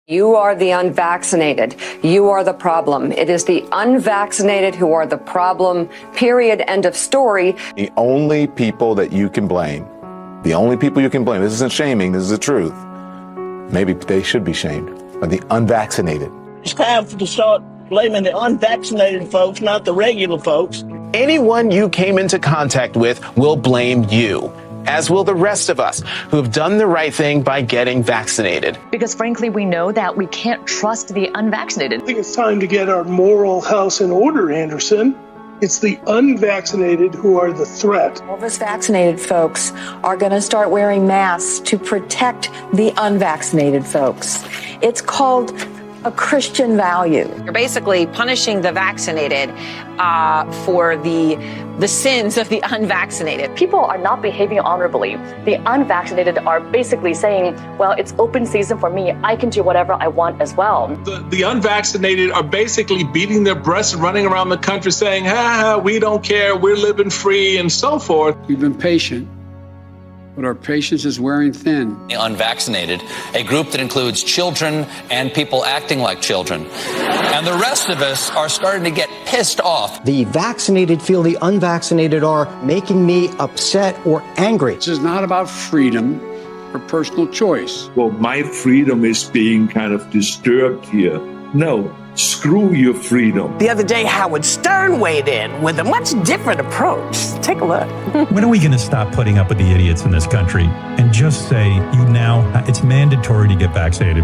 You are the unvaccinated. You are the problem. It is the unvaccinated who are the problem, period, end of story. The only people that you can blame, this isn't shaming, this is the truth. Maybe they should be shamed, are the unvaccinated. It's time to start blaming the unvaccinated folks, not the regular folks. Anyone you came into contact with will blame you, as will the rest of us who have done the right thing by getting vaccinated. Because frankly, we know that we can't trust the unvaccinated. I think it's time to get our moral house in order, Anderson. It's the unvaccinated who are the threat. All of us vaccinated folks are going to start wearing masks to protect the unvaccinated folks. It's called a Christian value. You're basically punishing the vaccinated for the sins of the unvaccinated. People are not behaving honorably. The unvaccinated are basically saying, well, it's open season for me. I can do whatever I want as well. The unvaccinated are basically beating their breasts and running around the country saying, we don't care, we're living free and so forth. We've been patient, but our patience is wearing thin. The unvaccinated, a group that includes children and people acting like children. And the rest of us are starting to get pissed off. The vaccinated feel the unvaccinated are making me upset or angry. This is not about freedom or personal choice. Well, my freedom is being kind of disturbed here. No. Screw your freedom. The other day, Howard Stern weighed in with a much different approach. Take a look. When are we going to stop putting up with the idiots in this country and just say, it's mandatory to get vaccinated?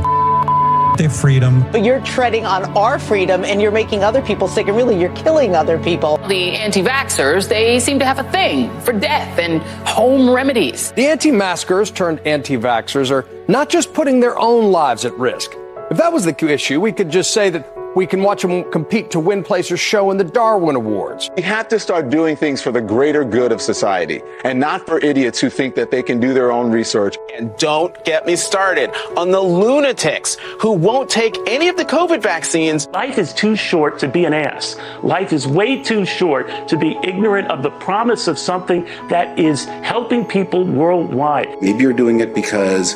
Their freedom. But you're treading on our freedom and you're making other people sick, and really you're killing other people. The anti-vaxxers, they seem to have a thing for death and home remedies. The anti-maskers turned anti-vaxxers are not just putting their own lives at risk. If that was the issue, we could just say that we can watch them compete to win place or show in the Darwin Awards. We have to start doing things for the greater good of society and not for idiots who think that they can do their own research. And don't get me started on the lunatics who won't take any of the COVID vaccines. Life is too short to be an ass. Life is way too short to be ignorant of the promise of something that is helping people worldwide. Maybe you're doing it because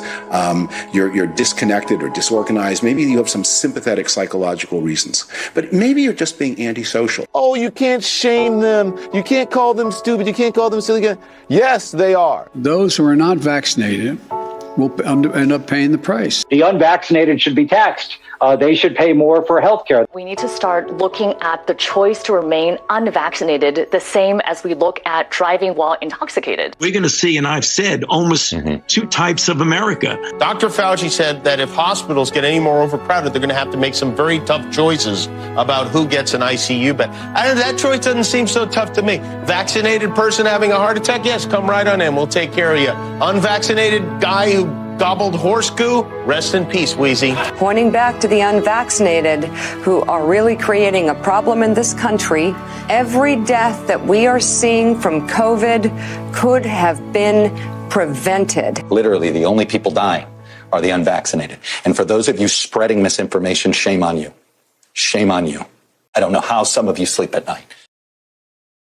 you're disconnected or disorganized. Maybe you have some sympathetic psychological reasons. But maybe you're just being antisocial. Oh, you can't shame them. You can't call them stupid. You can't call them silly. Yes, they are. Those who are not vaccinated will end up paying the price. The unvaccinated should be taxed. They should pay more for health care. We need to start looking at the choice to remain unvaccinated the same as we look at driving while intoxicated. We're going to see, and I've said, almost two types of America. Dr. Fauci said that if hospitals get any more overcrowded, they're going to have to make some very tough choices about who gets an ICU bed. That choice doesn't seem so tough to me. Vaccinated person having a heart attack, yes, come right on in. We'll take care of you. Unvaccinated guy who gobbled horse goo, rest in peace, Wheezy. Pointing back to the unvaccinated who are really creating a problem in this country, every death that we are seeing from COVID could have been prevented. Literally, the only people dying are the unvaccinated. And for those of you spreading misinformation, shame on you. Shame on you. I don't know how some of you sleep at night.